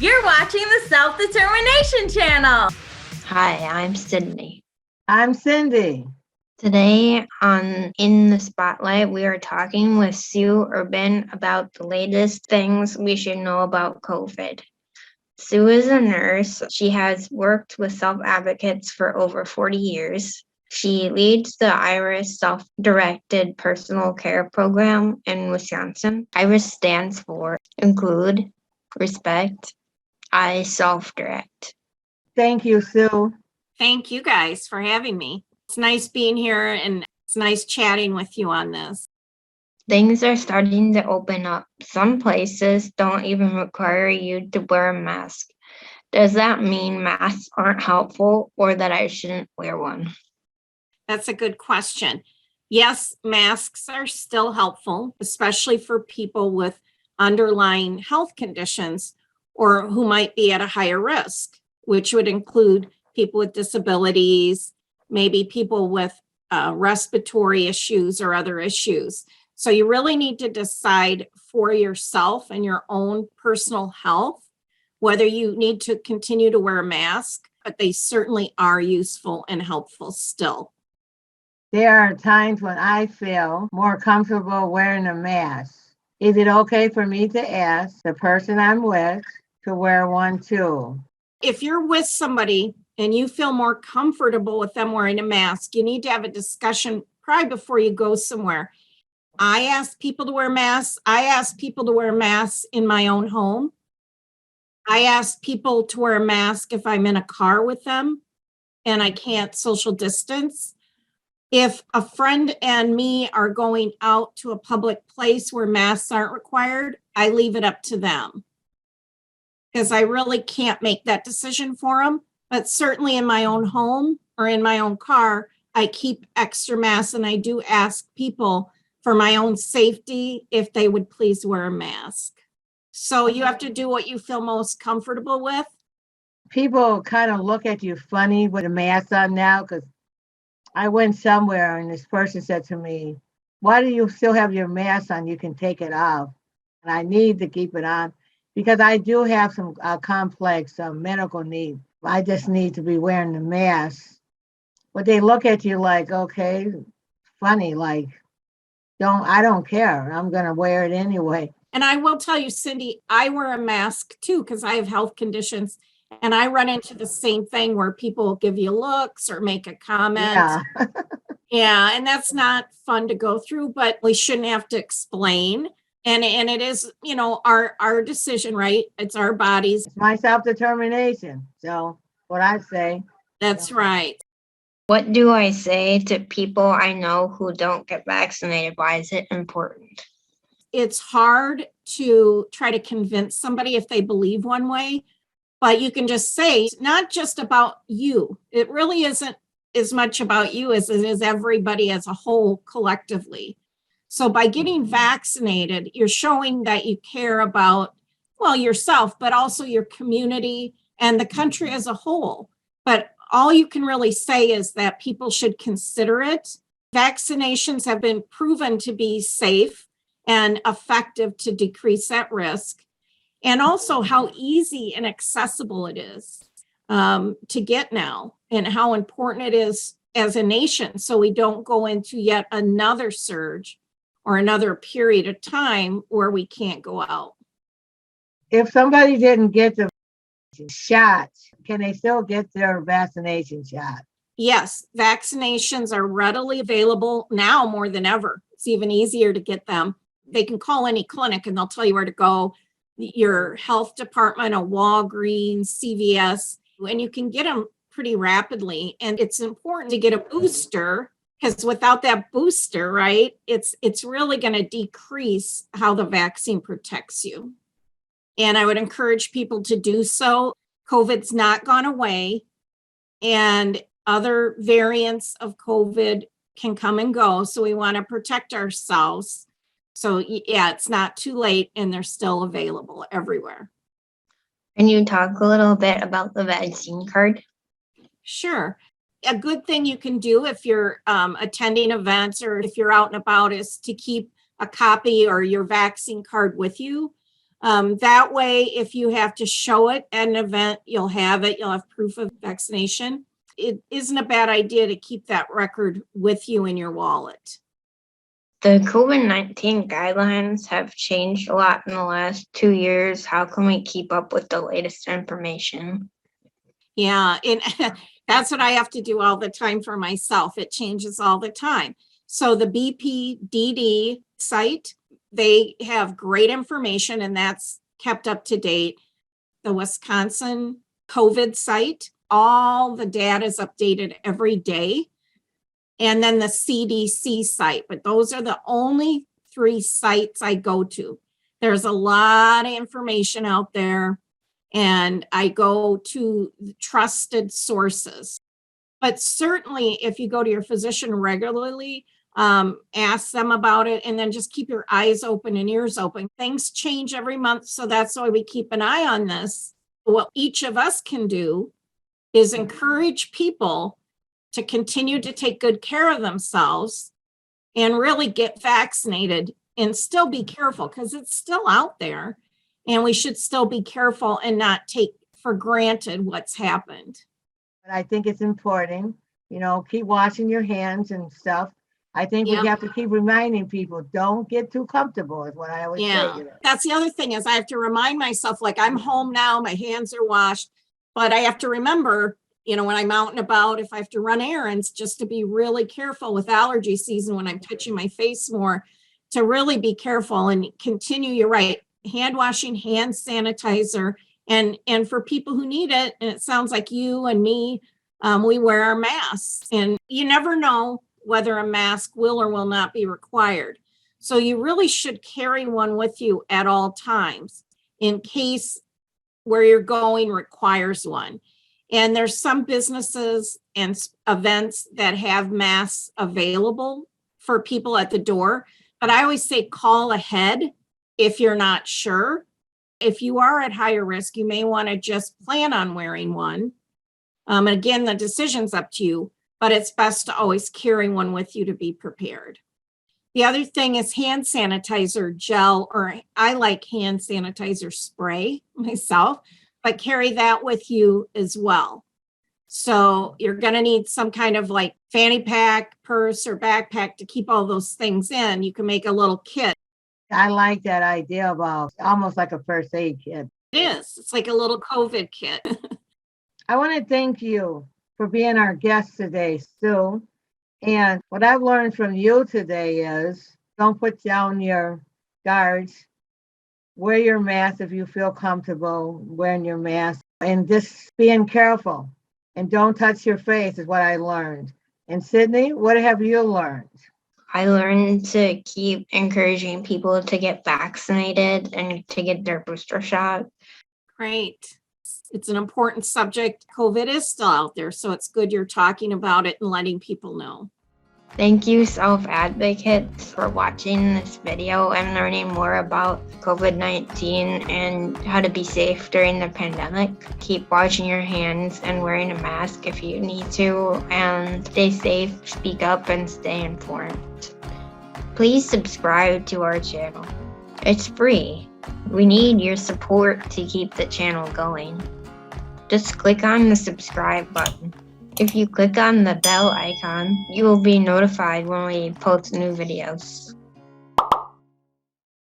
You're watching the Self-Determination channel. Hi, I'm Sydney. I'm Cindy. Today on In the Spotlight, we are talking with Sue Urban about the latest things we should know about COVID. Sue is a nurse. She has worked with self-advocates for over 40 years. She leads the IRIS Self-Directed Personal Care Program in Wisconsin. IRIS stands for Include, Respect, I Self-Direct. Thank you, Sue. Thank you guys for having me. It's nice being here and it's nice chatting with you on this. Things are starting to open up. Some places don't even require you to wear a mask. Does that mean masks aren't helpful or that I shouldn't wear one? That's a good question. Yes, masks are still helpful, especially for people with underlying health conditions or who might be at a higher risk, which would include people with disabilities, maybe people with respiratory issues or other issues. So you really need to decide for yourself and your own personal health whether you need to continue to wear a mask, but they certainly are useful and helpful still. There are times when I feel more comfortable wearing a mask. Is it okay for me to ask the person I'm with to wear one too? If you're with somebody and you feel more comfortable with them wearing a mask, you need to have a discussion probably before you go somewhere. I ask people to wear masks. I ask people to wear masks in my own home. I ask people to wear a mask if I'm in a car with them and I can't social distance. If a friend and me are going out to a public place where masks aren't required, I leave it up to them because I really can't make that decision for them. But certainly in my own home or in my own car, I keep extra masks and I do ask people for my own safety if they would please wear a mask. So you have to do what you feel most comfortable with. People kind of look at you funny with a mask on now because I went somewhere and this person said to me, "Why do you still have your mask on? You can take it off." And I need to keep it on because I do have some complex medical needs. I just need to be wearing the mask. But they look at you like, okay, funny, like, I don't care. I'm going to wear it anyway. And I will tell you, Cindy, I wear a mask too because I have health conditions. And I run into the same thing where people give you looks or make a comment. Yeah. Yeah, and that's not fun to go through, but we shouldn't have to explain. And it is, our decision, right? It's our bodies. It's my self-determination. So what I say. That's right. What do I say to people I know who don't get vaccinated? Why is it important? It's hard to try to convince somebody if they believe one way. But you can just say, it's not just about you. It really isn't as much about you as it is everybody as a whole collectively. So by getting vaccinated, you're showing that you care about, well, yourself, but also your community and the country as a whole. But all you can really say is that people should consider it. Vaccinations have been proven to be safe and effective to decrease that risk. And also how easy and accessible it is to get now and how important it is as a nation so we don't go into yet another surge or another period of time where we can't go out. If somebody didn't get the shot, can they still get their vaccination shot? Yes, vaccinations are readily available now more than ever. It's even easier to get them. They can call any clinic and they'll tell you where to go. Your health department, a Walgreens, CVS, and you can get them pretty rapidly. And it's important to get a booster because without that booster, right, it's really going to decrease how the vaccine protects you. And I would encourage people to do so. COVID's not gone away, and other variants of COVID can come and go. So we want to protect ourselves. So yeah, it's not too late and they're still available everywhere. Can you talk a little bit about the vaccine card? Sure. A good thing you can do if you're attending events or if you're out and about is to keep a copy or your vaccine card with you. That way, if you have to show it at an event, you'll have it, you'll have proof of vaccination. It isn't a bad idea to keep that record with you in your wallet. The COVID-19 guidelines have changed a lot in the last 2 years. How can we keep up with the latest information? Yeah, and that's what I have to do all the time for myself. It changes all the time. So the BPDD site, they have great information and that's kept up to date. The Wisconsin COVID site, all the data is updated every day. And then the CDC site, but those are the only 3 sites I go to. There's a lot of information out there and I go to trusted sources. But certainly if you go to your physician regularly, ask them about it and then just keep your eyes open and ears open. Things change every month, so that's why we keep an eye on this. What each of us can do is encourage people to continue to take good care of themselves and really get vaccinated and still be careful because it's still out there and we should still be careful and not take for granted what's happened. But I think it's important, keep washing your hands and stuff. I think we have to keep reminding people, don't get too comfortable is what I always say. That's the other thing is I have to remind myself, like I'm home now, my hands are washed, but I have to remember, when I'm out and about, if I have to run errands, just to be really careful with allergy season when I'm touching my face more, to really be careful and continue, you're right, hand washing, hand sanitizer, and for people who need it, and it sounds like you and me, we wear our masks, and you never know whether a mask will or will not be required. So you really should carry one with you at all times in case where you're going requires one. And there's some businesses and events that have masks available for people at the door. But I always say call ahead if you're not sure. If you are at higher risk, you may want to just plan on wearing one. And again, the decision's up to you, but it's best to always carry one with you to be prepared. The other thing is hand sanitizer gel, or I like hand sanitizer spray myself, but carry that with you as well. So you're going to need some kind of like fanny pack, purse, or backpack to keep all those things in. You can make a little kit. I like that idea about almost like a first aid kit. It is. It's like a little COVID kit. I want to thank you for being our guest today, Sue. And what I've learned from you today is don't put down your guards. Wear your mask if you feel comfortable wearing your mask, and just being careful and don't touch your face is what I learned. And Sydney, what have you learned? I learned to keep encouraging people to get vaccinated and to get their booster shot. Great. It's an important subject. COVID is still out there, so it's good you're talking about it and letting people know. Thank you, self-advocates, for watching this video and learning more about COVID-19 and how to be safe during the pandemic. Keep washing your hands and wearing a mask if you need to, and stay safe, speak up, and stay informed. Please subscribe to our channel. It's free. We need your support to keep the channel going. Just click on the subscribe button. If you click on the bell icon, you will be notified when we post new videos.